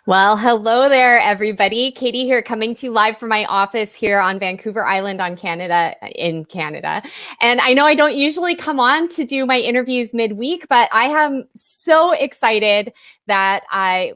Well, hello there, everybody. Katie here, coming to you live from my office here on Vancouver Island in Canada. And I know I don't usually come on to do my interviews midweek, but I am so excited that I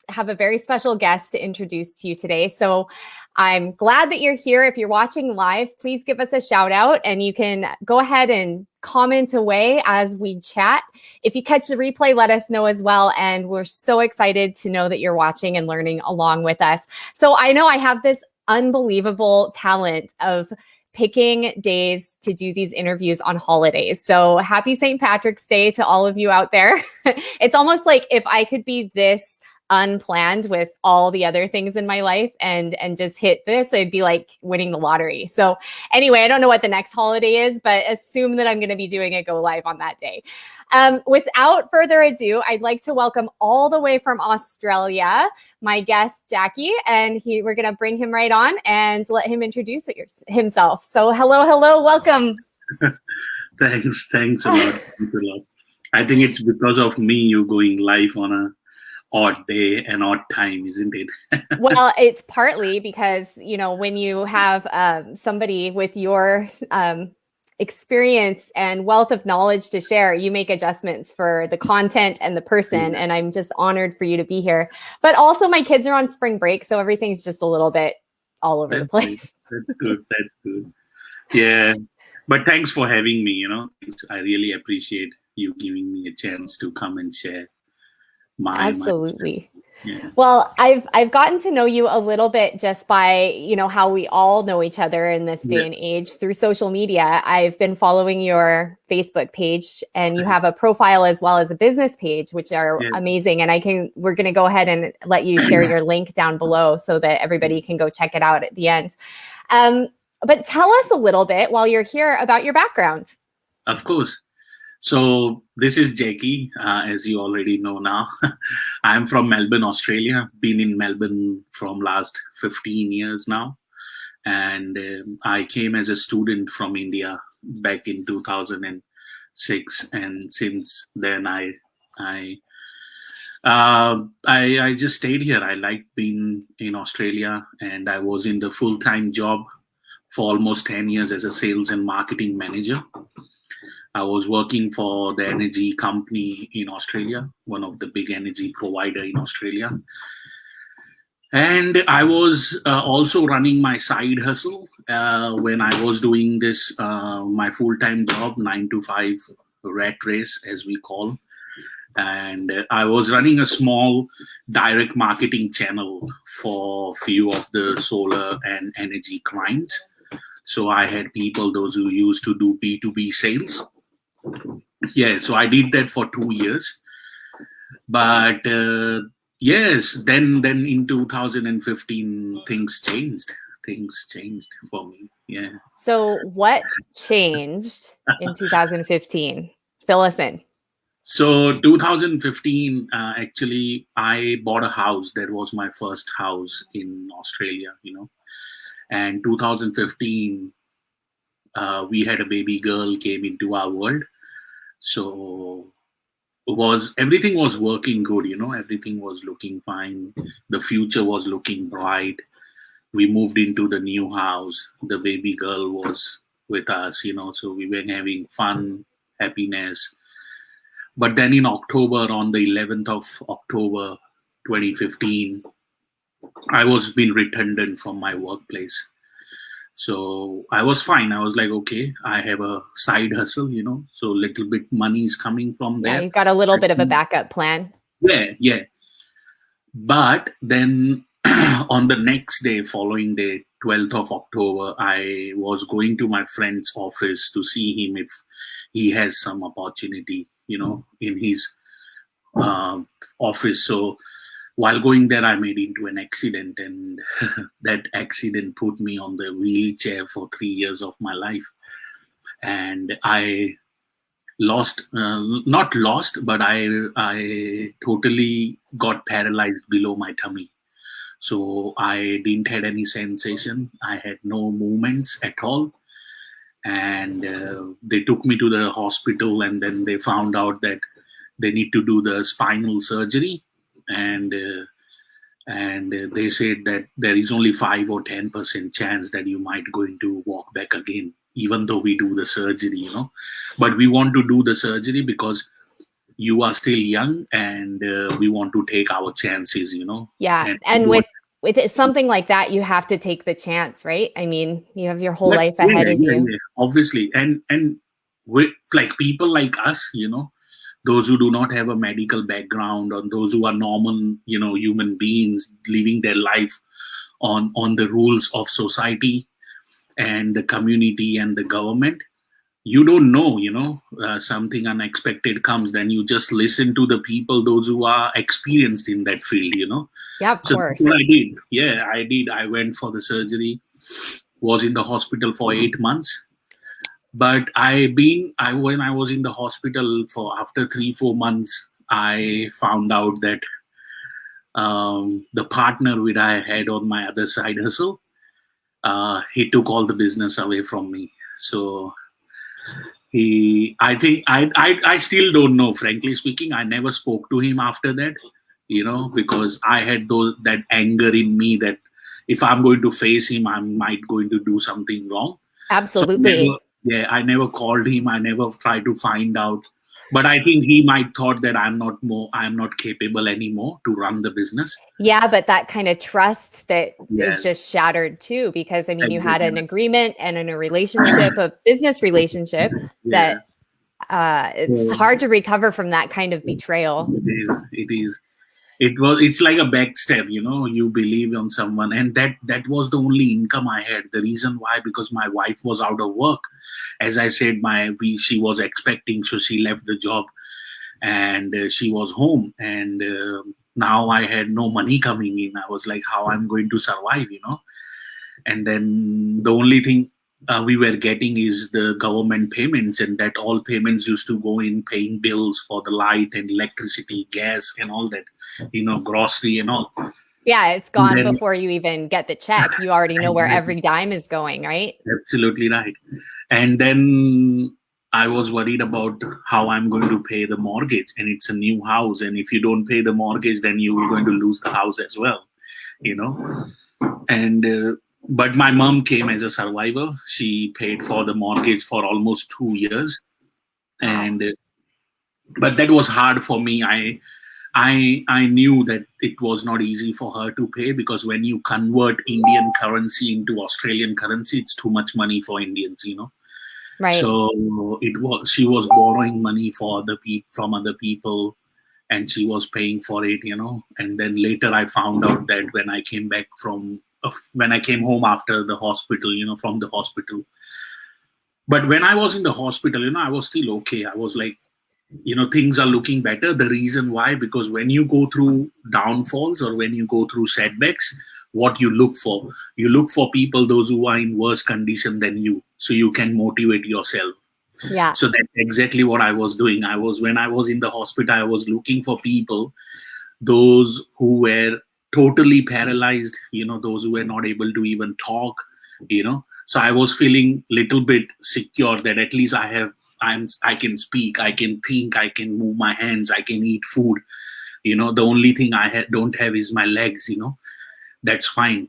have a very special guest to introduce to you today. So I'm glad that you're here. If you're watching live, please give us a shout out, and you can go ahead and comment away as we chat. If you catch the replay, let us know as well. And we're so excited to know that you're watching and learning along with us. So I know I have this unbelievable talent of picking days to do these interviews on holidays. So happy St. Patrick's Day to all of you out there. It's almost like if I could be this unplanned with all the other things in my life and just hit this, it'd be like winning the lottery. So anyway, I don't know what the next holiday is, but assume that I'm going to be doing a go live on that day. Without further ado, I'd like to welcome all the way from Australia, my guest, Jackie, and we're going to bring him right on and let him introduce himself. So hello, welcome. Thanks a lot. I think it's because of me you going live on a odd day and odd time, isn't it? Well, it's partly because, when you have somebody with your experience and wealth of knowledge to share, you make adjustments for the content and the person. And I'm just honored for you to be here. But also my kids are on spring break, so everything's just a little bit all over the place. That's good. Yeah. But thanks for having me, I really appreciate you giving me a chance to come and share. Absolutely. Yeah. Well, I've gotten to know you a little bit just by, how we all know each other in this day and age through social media. I've been following your Facebook page, and you have a profile as well as a business page, which are amazing. And we're going to go ahead and let you share your link down below so that everybody can go check it out at the end. But tell us a little bit while you're here about your background. Of course. So this is Jackie, as you already know now. I'm from Melbourne, Australia. Been in Melbourne from last 15 years now. And I came as a student from India back in 2006. And since then, I just stayed here. I liked being in Australia, and I was in the full-time job for almost 10 years as a sales and marketing manager. I was working for the energy company in Australia, one of the big energy provider in Australia. And I was also running my side hustle when I was doing this, my full-time job, 9 to 5 rat race, as we call. And I was running a small direct marketing channel for a few of the solar and energy clients. So I had people, those who used to do B2B sales. Yeah, so I did that for 2 years. But yes, then in 2015, things changed. Things changed for me. Yeah. So what changed in 2015? Fill us in. So 2015, actually, I bought a house. That was my first house in Australia, And 2015, we had a baby girl came into our world. So everything was working good, everything was looking fine. The future was looking bright. We moved into the new house. The baby girl was with us, so we were having fun, happiness. But then in October, on the 11th of October, 2015, I was being redundant from my workplace. So I was fine. I was like, okay, I have a side hustle, so little bit money is coming from there. Yeah, you've got a little bit of a backup plan. Yeah. But then on the next day, following day, 12th of October, I was going to my friend's office to see him if he has some opportunity, in his office. So while going there, I made into an accident, and that accident put me on the wheelchair for 3 years of my life. And I but I totally got paralyzed below my tummy. So I didn't have any sensation. I had no movements at all. And they took me to the hospital, and then they found out that they need to do the spinal surgery. And And they said that there is only 5 or 10% chance that you might going to walk back again, even though we do the surgery, but we want to do the surgery because you are still young, and we want to take our chances, Yeah. And with something like that, you have to take the chance, right? I mean, you have your whole life ahead of you. Yeah, obviously. And with like people like us, those who do not have a medical background, or those who are normal, human beings living their life on the rules of society and the community and the government, you don't know, something unexpected comes, then you just listen to the people, those who are experienced in that field, Yeah, of so course. that's what I did. Yeah, I did. I went for the surgery, was in the hospital for 8 months. But when I was in the hospital for after 3-4 months, I found out that the partner which I had on my other side hustle, he took all the business away from me. So I think I still don't know, frankly speaking. I never spoke to him after that, because I had that anger in me that if I'm going to face him, I might going to do something wrong. Absolutely. So I never called him. I never tried to find out. But I think he might thought that I'm not capable anymore to run the business. Yeah, but that kind of trust that Yes. is just shattered too, because I mean, you had an agreement and in a relationship, a business relationship, Yeah. that it's hard to recover from that kind of betrayal. It is. It's like a backstab, you believe on someone, and that was the only income I had. The reason why, because my wife was out of work. As I said, she was expecting, so she left the job, and she was home, and now I had no money coming in. I was like, how I'm going to survive, and then the only thing we were getting is the government payments, and that all payments used to go in paying bills for the light and electricity, gas, and all that, grocery and all. Yeah, it's gone before you even get the check. You already know where every dime is going, right? Absolutely right. And then I was worried about how I'm going to pay the mortgage, and it's a new house, and if you don't pay the mortgage, then you're going to lose the house as well, and but my mom came as a survivor. She paid for the mortgage for almost 2 years, and but that was hard for me. I knew that it was not easy for her to pay, because when you convert Indian currency into Australian currency, it's too much money for Indians, Right. So she was borrowing money from other people, and she was paying for it, And then later I found out that when I came home after the hospital, from the hospital. But when I was in the hospital, I was still okay. I was like, things are looking better. The reason why, because when you go through downfalls or when you go through setbacks, what you look for people, those who are in worse condition than you, so you can motivate yourself. Yeah. So that's exactly what I was doing. When I was in the hospital, I was looking for people, those who were totally paralyzed, those who were not able to even talk, So I was feeling little bit secure that at least I can speak, I can think, I can move my hands, I can eat food. The only thing I don't have is my legs, That's fine.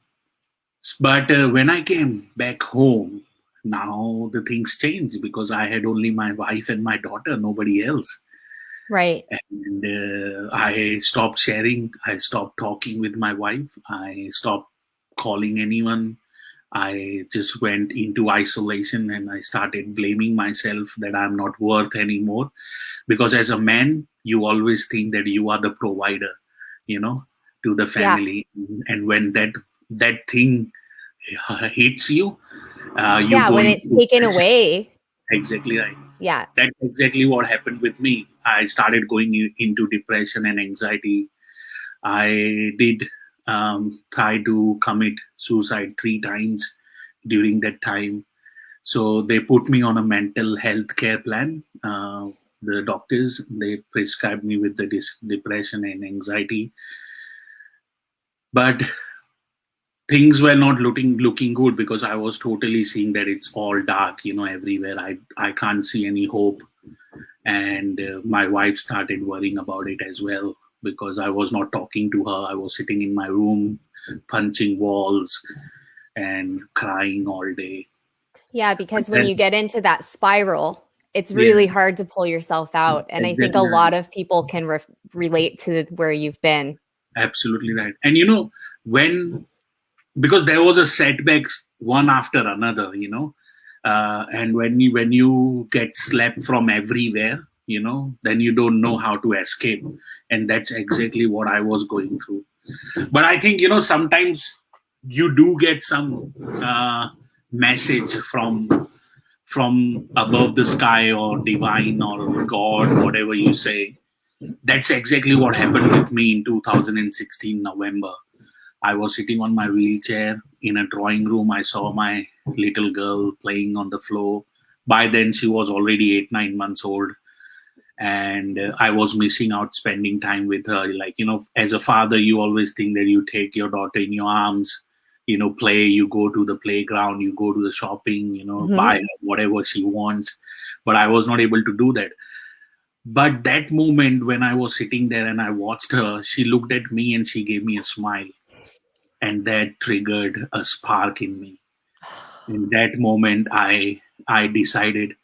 But when I came back home, now the things changed, because I had only my wife and my daughter, nobody else. Right. And I stopped sharing. I stopped talking with my wife. I stopped calling anyone. I just went into isolation, and I started blaming myself that I'm not worth anymore. Because as a man, you always think that you are the provider, to the family. Yeah. And when that thing hits you, when it's taken away. Exactly right. Yeah. That's exactly what happened with me. I started going into depression and anxiety. I did try to commit suicide 3 times during that time. So they put me on a mental health care plan. The doctors, they prescribed me with the depression and anxiety. But things were not looking good, because I was totally seeing that it's all dark, everywhere. I can't see any hope. And my wife started worrying about it as well. because I was not talking to her. I was sitting in my room, punching walls and crying all day. Yeah, because when you get into that spiral, it's really hard to pull yourself out. And I think a lot of people can relate to where you've been. Absolutely right. And because there was a setbacks one after another, and when you get slapped from everywhere, then you don't know how to escape. And that's exactly what I was going through. But I think, sometimes you do get some message from above the sky or divine or God, whatever you say. That's exactly what happened with me in 2016 November. I was sitting on my wheelchair in a drawing room. I saw my little girl playing on the floor. By then, she was already 8-9 months old. And I was missing out spending time with her. Like, as a father, you always think that you take your daughter in your arms, play, you go to the playground, you go to the shopping, buy whatever she wants. But I was not able to do that. But that moment when I was sitting there and I watched her, she looked at me and she gave me a smile. And that triggered a spark in me. In that moment, I decided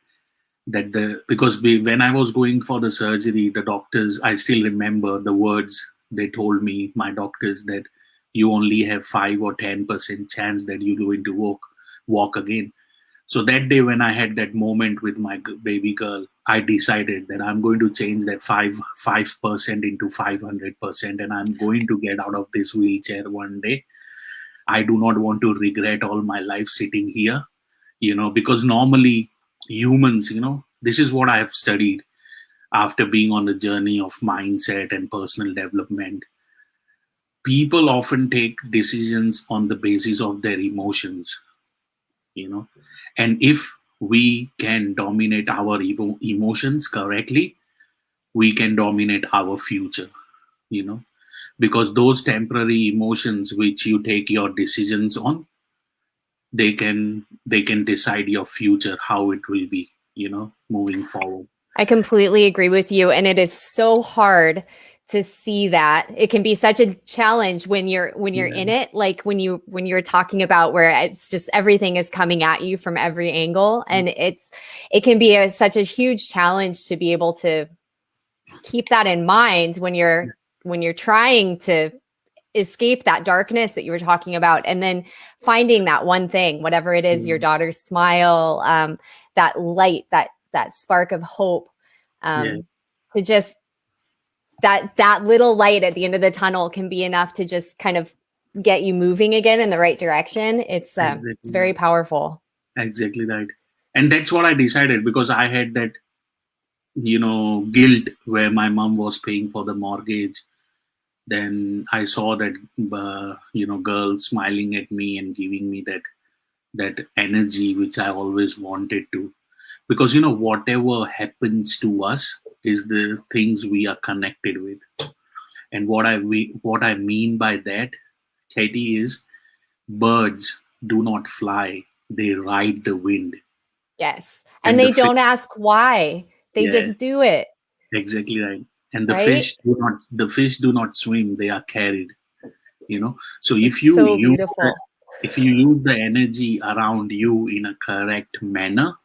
that because when I was going for the surgery, the doctors, I still remember the words they told me, my doctors, that you only have 5 or 10% chance that you're going to walk again. So that day when I had that moment with my baby girl, I decided that I'm going to change that 5% into 500%, and I'm going to get out of this wheelchair one day. I do not want to regret all my life sitting here, because normally humans, this is what I have studied after being on the journey of mindset and personal development. People often take decisions on the basis of their emotions, and if we can dominate our emotions correctly, we can dominate our future, because those temporary emotions which you take your decisions on, they can decide your future, how it will be, moving forward. I completely agree with you. And it is so hard to see that. It can be such a challenge when you're in it, like when you're talking about where it's just everything is coming at you from every angle. And it can be such a huge challenge to be able to keep that in mind when you're trying to escape that darkness that you were talking about, and then finding that one thing, whatever it is, your daughter's smile, that light, that spark of hope, to just that little light at the end of the tunnel can be enough to just kind of get you moving again in the right direction. It's very powerful. Exactly right. And that's what I decided, because I had that, guilt where my mom was paying for the mortgage. Then I saw that, girl smiling at me and giving me that energy, which I always wanted to. Because, whatever happens to us is the things we are connected with. And what I mean by that, Katie, is birds do not fly. They ride the wind. Yes. And they don't ask why. They just do it. Exactly right. And the fish do not swim. They are carried. So if you use the energy around you in a correct manner,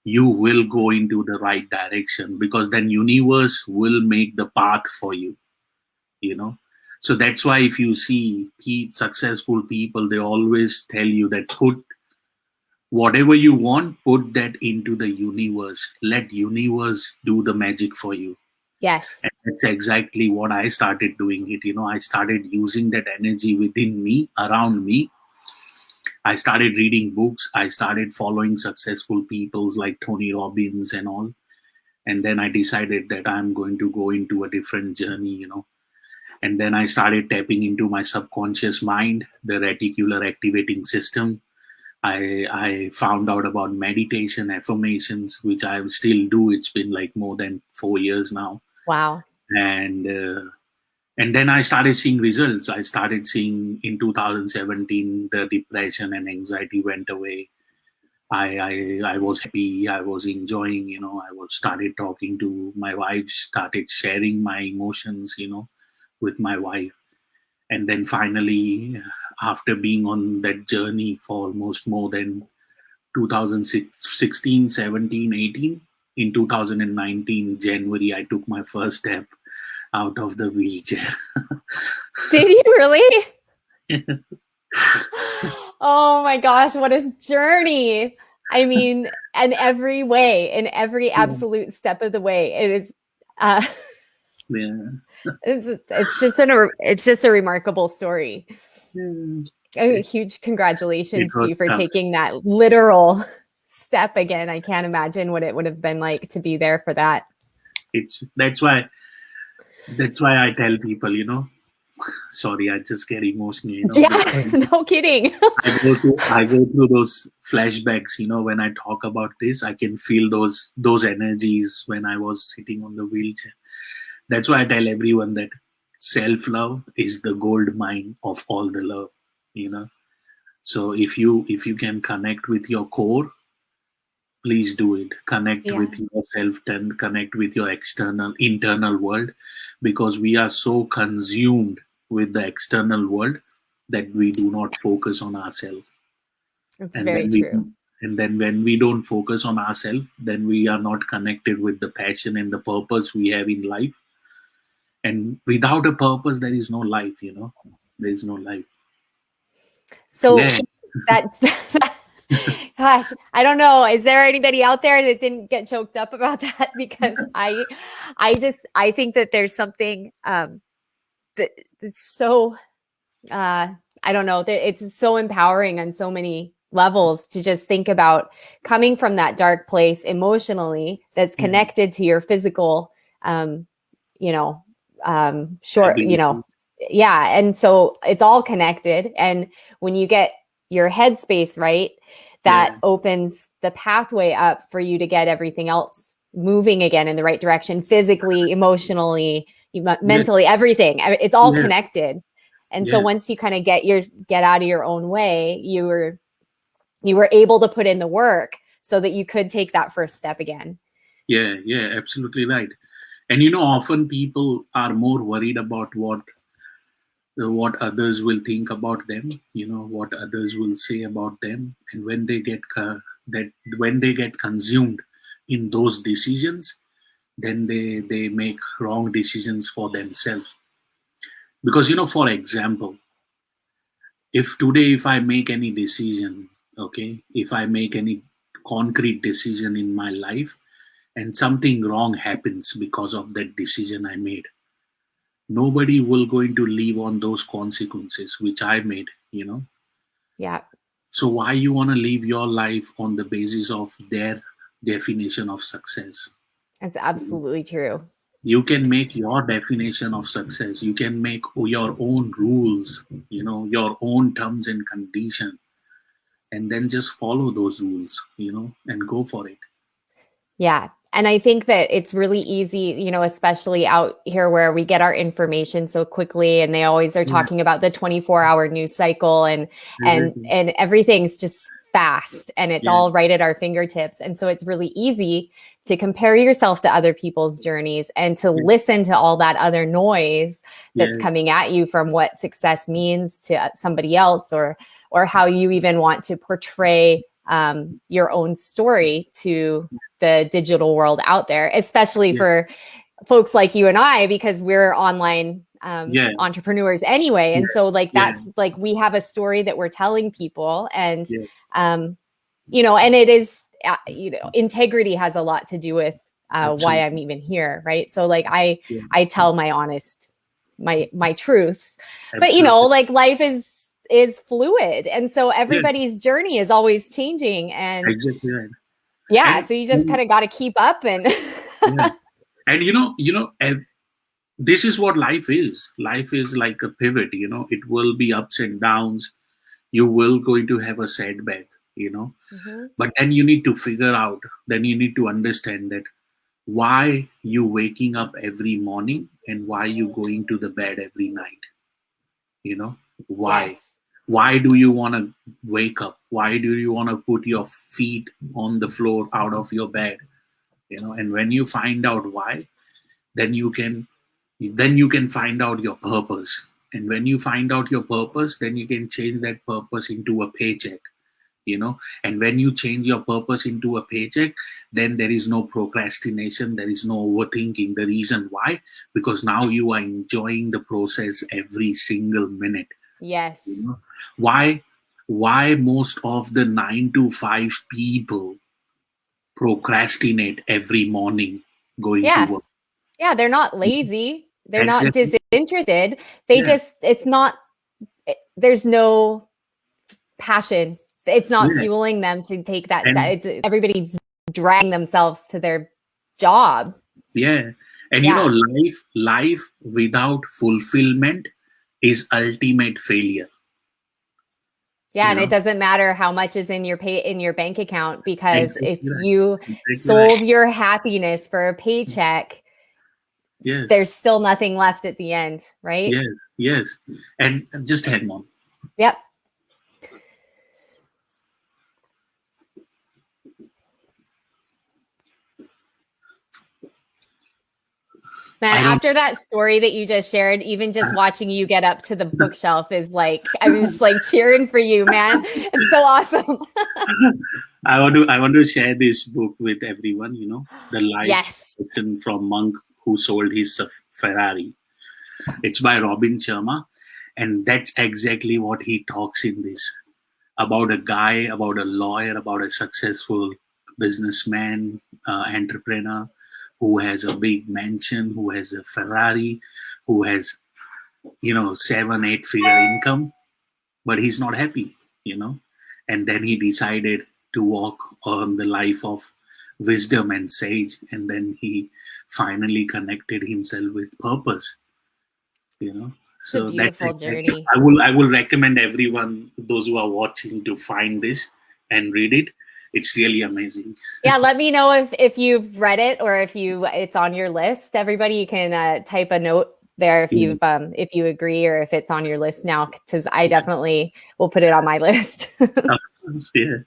you will go into the right direction, because then universe will make the path for you. So that's why if you see successful people, they always tell you that put whatever you want, put that into the universe. Let universe do the magic for you. Yes. And that's exactly what I started doing it. I started using that energy within me, around me. I started reading books. I started following successful people like Tony Robbins and all. And then I decided that I'm going to go into a different journey, And then I started tapping into my subconscious mind, the reticular activating system. I found out about meditation, affirmations, which I still do. It's been like more than 4 years now. Wow. And then I started seeing results. I started seeing in 2017, the depression and anxiety went away. I was happy. I was enjoying, I started talking to my wife, started sharing my emotions, with my wife. And then finally, after being on that journey for almost more than 2016, 17, 18, in 2019, January, I took my first step out of the wheelchair. Did you really? Oh my gosh, what a journey. I mean, in every way, in every absolute step of the way, it is it's just a remarkable story. A huge congratulations to you for taking that literal step again. I can't imagine what it would have been like to be there for that. That's why I tell people, sorry, I just get emotional. Yeah, no kidding. I go through those flashbacks, when I talk about this, I can feel those energies when I was sitting on the wheelchair. That's why I tell everyone that self-love is the gold mine of all the love, So if you can connect with your core, please do it. Connect with yourself and connect with your internal world, because we are so consumed with the external world that we do not focus on ourselves. That's very true. And then when we don't focus on ourselves, then we are not connected with the passion and the purpose we have in life. And without a purpose, there is no life, there is no life. So gosh, I don't know. Is there anybody out there that didn't get choked up about that? Because I think that there's something that's so, I don't know, it's so empowering on so many levels to just think about coming from that dark place emotionally that's connected to your physical, and so it's all connected. And when you get your headspace right, that opens the pathway up for you to get everything else moving again in the right direction, physically, emotionally, mentally, everything. It's all connected. And so once you kind of get out of your own way, you were able to put in the work so that you could take that first step again. Yeah, absolutely right. And often people are more worried about what others will think about them, what others will say about them. And when they get consumed in those decisions, then they make wrong decisions for themselves. Because, for example, if I make any decision, if I make any concrete decision in my life and something wrong happens because of that decision I made, nobody will going to live on those consequences which I made, Yeah. So why you want to live your life on the basis of their definition of success? That's absolutely true. You can make your definition of success. You can make your own rules, your own terms and conditions, and then just follow those rules, and go for it. Yeah. And I think that it's really easy, especially out here where we get our information so quickly, and they always are talking about the 24-hour news cycle and everything's just fast and it's all right at our fingertips. And so it's really easy to compare yourself to other people's journeys and to listen to all that other noise that's coming at you from what success means to somebody else, or how you even want to portray your own story to the digital world out there, especially for folks like you and I, because we're online entrepreneurs anyway. And so that's like, we have a story that we're telling people, and, and it is, integrity has a lot to do with why I'm even here. Right. So I tell my honest, my truths, but life is fluid. And so everybody's journey is always changing. And so you just kind of got to keep up and and this is what life is. Life is like a pivot, it will be ups and downs. You will going to have a setback, but then you need to figure out, then you need to understand that why you waking up every morning and why you going to the bed every night, why. Why do you want to wake up? Why do you want to put your feet on the floor out of your bed? And when you find out why, then you can then you can find out your purpose. And when you find out your purpose, then you can change that purpose into a paycheck, and when you change your purpose into a paycheck, then there is no procrastination, there is no overthinking. The reason why? Because now you are enjoying the process every single minute. Yes. Why most of the 9 to 5 people procrastinate every morning going to work? Yeah, they're not lazy. They're not disinterested. There's no passion. It's not fueling them to take that step. Everybody's dragging themselves to their job. Yeah. And life without fulfillment is ultimate failure. Yeah, and it doesn't matter how much is in your bank account, because if you sold your happiness for a paycheck, there's still nothing left at the end, right? Yes. And just hang on. Yep. Man, after that story that you just shared, even just watching you get up to the bookshelf is like, I was just like cheering for you, man. It's so awesome. I want to share this book with everyone, The Life Lesson from Monk Who Sold His Ferrari. It's by Robin Sharma. And that's exactly what he talks in this. About a guy, about a lawyer, about a successful businessman, entrepreneur, who has a big mansion, who has a Ferrari, who has, 7-8 figure income, but he's not happy, And then he decided to walk on the life of wisdom and sage, and then he finally connected himself with purpose, So that's a journey. I will recommend everyone, those who are watching, to find this and read it. It's really amazing. Yeah, let me know if you've read it or if it's on your list. Everybody, you can type a note there if you agree or if it's on your list now, because I definitely will put it on my list. Yeah,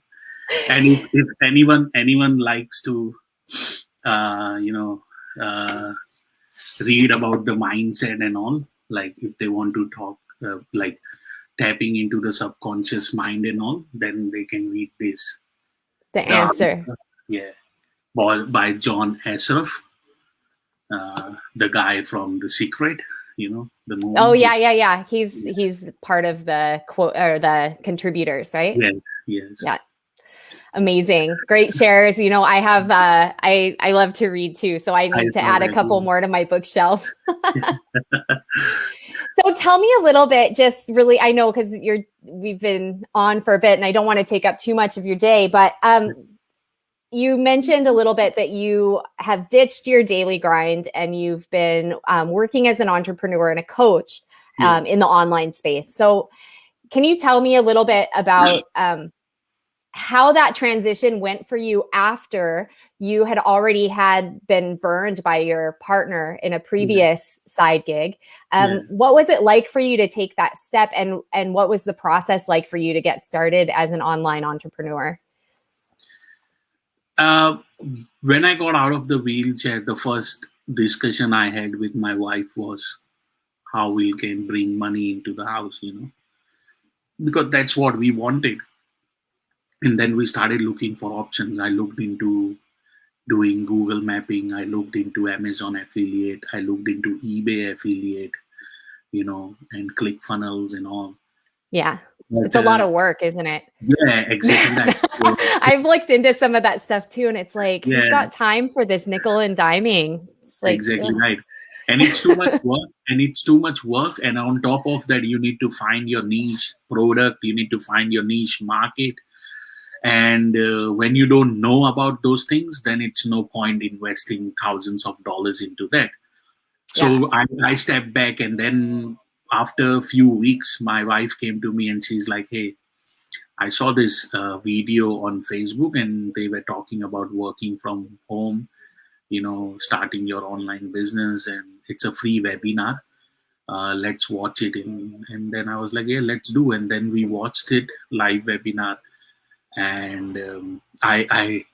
and if anyone likes to, read about the mindset and all, like if they want to talk, like tapping into the subconscious mind and all, then they can read this. The Answer. By John Assaraf, the guy from The Secret, the movie. Oh yeah. He's part of the quote or the contributors, right? Yes. Yeah. Amazing. Great shares. I have I love to read too, so I need to add a couple more to my bookshelf. So tell me a little bit, just really, I know because we've been on for a bit and I don't want to take up too much of your day, but you mentioned a little bit that you have ditched your daily grind and you've been working as an entrepreneur and a coach in the online space. So can you tell me a little bit about how that transition went for you after you had already been burned by your partner in a previous side gig? What was it like for you to take that step, and what was the process like for you to get started as an online entrepreneur? When I got out of the wheelchair, the first discussion I had with my wife was how we can bring money into the house, because that's what we wanted. And then we started looking for options. I looked into doing Google mapping. I looked into Amazon affiliate. I looked into eBay affiliate, and ClickFunnels and all. Yeah. But, it's a lot of work, isn't it? Yeah, exactly. I've looked into some of that stuff too. And it's like, who's got time for this nickel and diming? It's like, exactly right. And it's too much work. And on top of that, you need to find your niche product. You need to find your niche market. And when you don't know about those things, then it's no point investing thousands of dollars into that. So I stepped back, and then after a few weeks, my wife came to me and she's like, hey, I saw this video on Facebook and they were talking about working from home, starting your online business, and it's a free webinar. Let's watch it. And then I was like, yeah, let's do. And then we watched it, live webinar. And I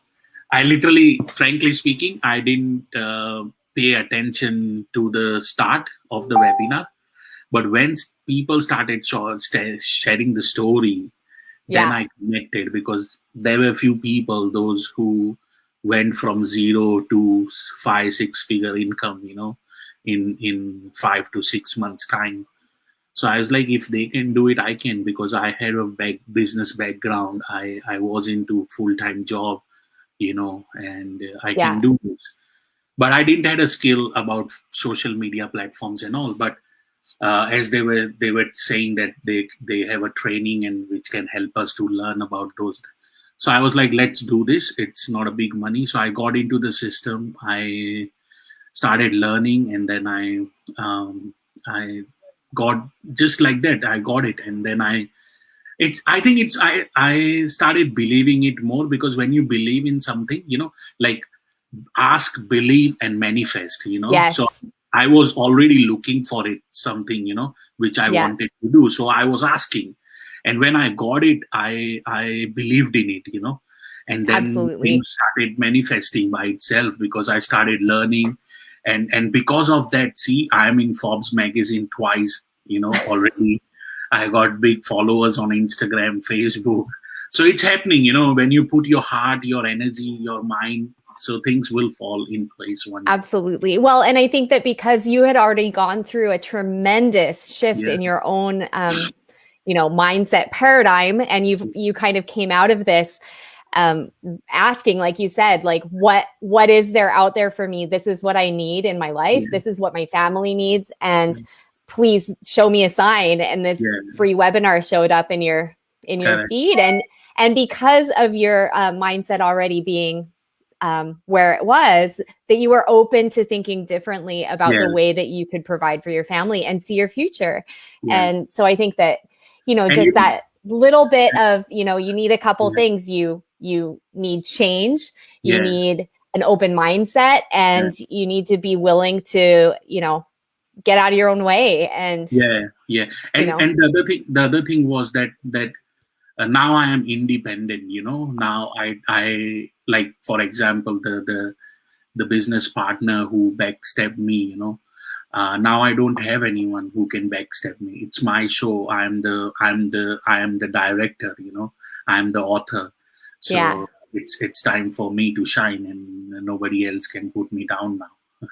literally, frankly speaking, I didn't pay attention to the start of the webinar. But when people started sharing the story, then I connected, because there were a few people, those who went from 0 to 5-6 figure income, in 5 to 6 months time. So I was like, if they can do it, I can, because I had a business background. I was into full-time job, and I can do this. But I didn't have a skill about social media platforms and all. But as they were saying that they have a training and which can help us to learn about those. So I was like, let's do this. It's not a big money. So I got into the system. I started learning, and then I got, just like that, I got it. And then I started believing it more, because when you believe in something, like ask, believe, and manifest, Yes. So I was already looking for it, something, which I wanted to do. So I was asking. And when I got it, I believed in it, and then things started manifesting by itself, because I started learning. And because of that, see, I'm in Forbes magazine twice, already. I got big followers on Instagram, Facebook. So it's happening, when you put your heart, your energy, your mind, so things will fall in place one day. Absolutely. Well, and I think that because you had already gone through a tremendous shift in your own, mindset paradigm, and you kind of came out of this asking, like you said, like, what is there out there for me? This is what I need in my life. This is what my family needs. And please show me a sign. And this free webinar showed up in your feed. And because of your mindset already being where it was, that you were open to thinking differently about the way that you could provide for your family and see your future. And so I think that, just that little bit of, you need a couple things. You need change, you need an open mindset, and you need to be willing to, get out of your own way. And and the other thing was that now I am independent. Now I like, for example, the business partner who backstabbed me. Now I don't have anyone who can backstab me. It's my show. I am the director. I am the author. So it's time for me to shine, and nobody else can put me down now.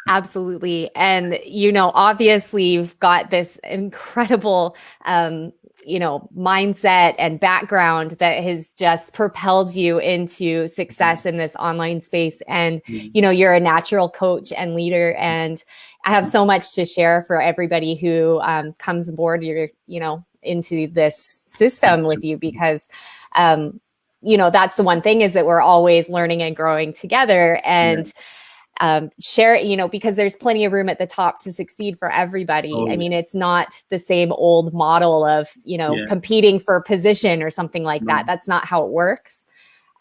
Absolutely. And, obviously you've got this incredible, mindset and background that has just propelled you into success in this online space. And, you're a natural coach and leader. And I have so much to share for everybody who comes aboard into this system with you, because, that's the one thing, is that we're always learning and growing together. And share, because there's plenty of room at the top to succeed for everybody. I mean, it's not the same old model of, competing for position or something like that. That's not how it works.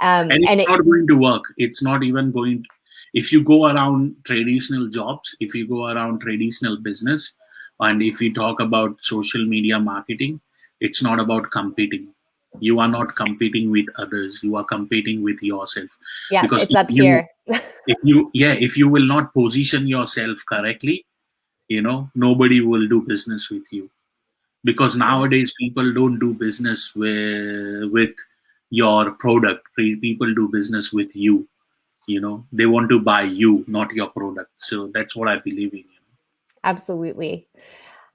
And it's not going to work. It's not even going to, if you go around traditional jobs, if you go around traditional business, and if we talk about social media marketing, it's not about competing. You are not competing with others. You are competing with yourself. Yeah, because it's up here. if you will not position yourself correctly, nobody will do business with you. Because nowadays people don't do business with your product. People do business with you. They want to buy you, not your product. So that's what I believe in. Absolutely.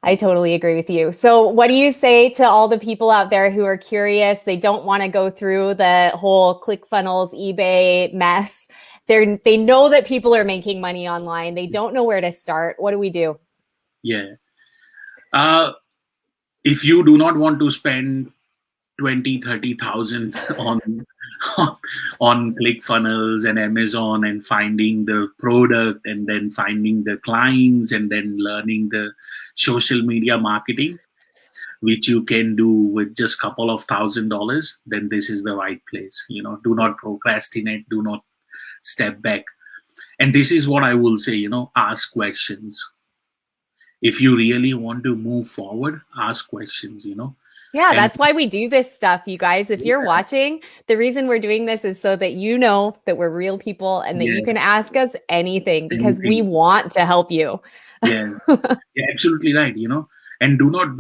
I totally agree with you. So what do you say to all the people out there who are curious? They don't want to go through the whole ClickFunnels, eBay mess. They know that people are making money online. They don't know where to start. What do we do? Yeah. If you do not want to spend 20,000-30,000 on ClickFunnels and Amazon and finding the product and then finding the clients and then learning the social media marketing, which you can do with just a couple of $1,000, then this is the right place. Do not procrastinate. Do not step back. And this is what I will say, ask questions. If you really want to move forward, ask questions, Yeah, And that's why we do this stuff, you guys. If you're watching, the reason we're doing this is so that you know that we're real people and that you can ask us anything because we want to help you. Yeah, absolutely right. And do not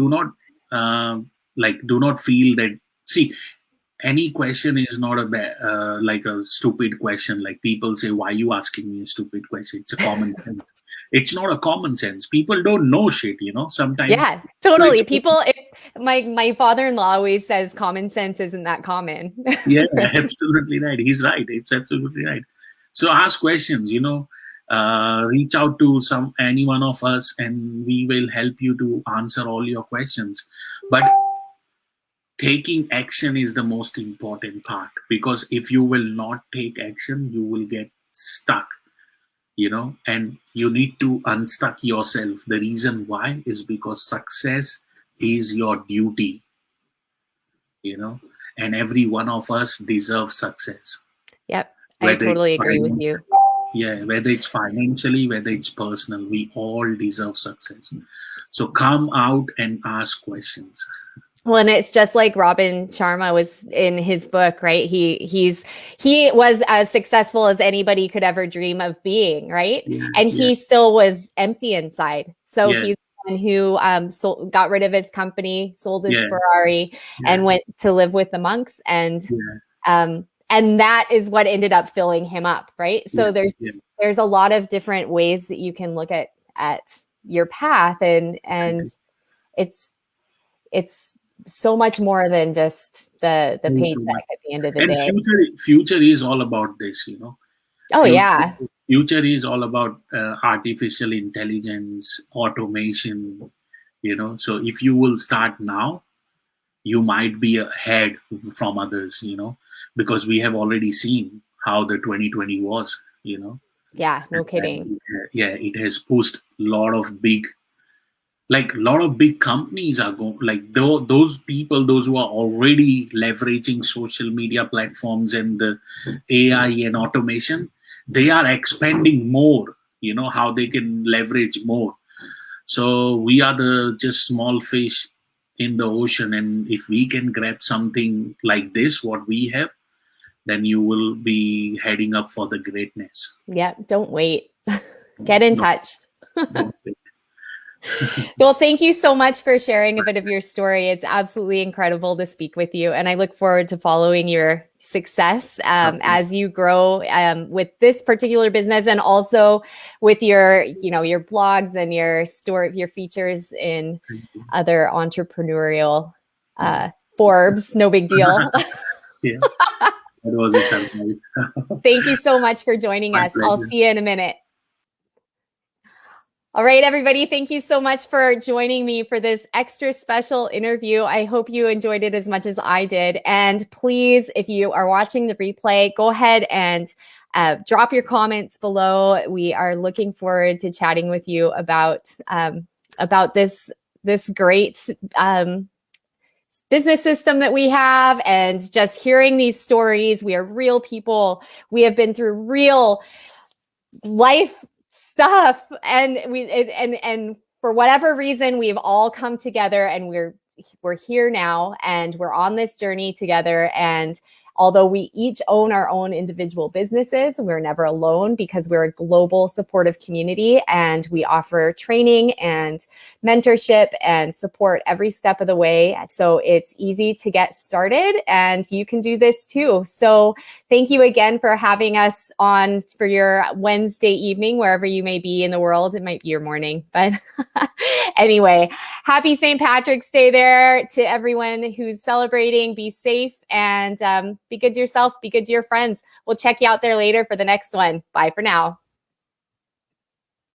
feel that. See, any question is not like a stupid question. Like people say, why are you asking me a stupid question? It's a common sense. It's not a common sense. People don't know shit, sometimes. Yeah, totally. People, if my father-in-law always says common sense isn't that common. Yeah, absolutely right. He's right. It's absolutely right. So ask questions, reach out to any one of us and we will help you to answer all your questions. But taking action is the most important part, because if you will not take action, you will get stuck, and you need to unstuck yourself. The reason why is because success is your duty, and every one of us deserves success. Yep, I totally agree with you. Yeah, whether it's financially, whether it's personal, we all deserve success. So come out and ask questions. Well, and it's just like Robin Sharma was in his book, right? He was as successful as anybody could ever dream of being, right? And he still was empty inside. So he's the one who got rid of his company, sold his Ferrari, and went to live with the monks. And that is what ended up filling him up, right? So there's a lot of different ways that you can look at your path, and it's so much more than just the paycheck at the end of the day. And future is all about this, Oh, future is all about artificial intelligence, automation, So if you will start now, you might be ahead from others, because we have already seen how the 2020 was, Yeah, no kidding. It has pushed a lot of big companies are going, like those people, those who are already leveraging social media platforms and the AI and automation, they are expanding more, how they can leverage more. So we are the just small fish in the ocean. And if we can grab something like this, what we have, then you will be heading up for the greatness. Yeah, don't wait. Get in touch. Well, thank you so much for sharing a bit of your story. It's absolutely incredible to speak with you. And I look forward to following your success as you grow with this particular business, and also with your blogs and your features in other entrepreneurial Forbes. No big deal. Yeah, that was a surprise. Thank you so much for joining us. Pleasure. I'll see you in a minute. All right, everybody. Thank you so much for joining me for this extra special interview. I hope you enjoyed it as much as I did. And please, if you are watching the replay, go ahead and drop your comments below. We are looking forward to chatting with you about this great business system that we have, and just hearing these stories. We are real people. We have been through real life stuff, and and for whatever reason, we've all come together, and we're here now, and we're on this journey together. And although we each own our own individual businesses, we're never alone, because we're a global supportive community, and we offer training and mentorship and support every step of the way. So it's easy to get started, and you can do this too. So thank you again for having us on for your Wednesday evening, wherever you may be in the world. It might be your morning, but anyway, happy St. Patrick's Day there to everyone who's celebrating. Be safe, and be good to yourself, be good to your friends. We'll check you out there later for the next one. Bye for now.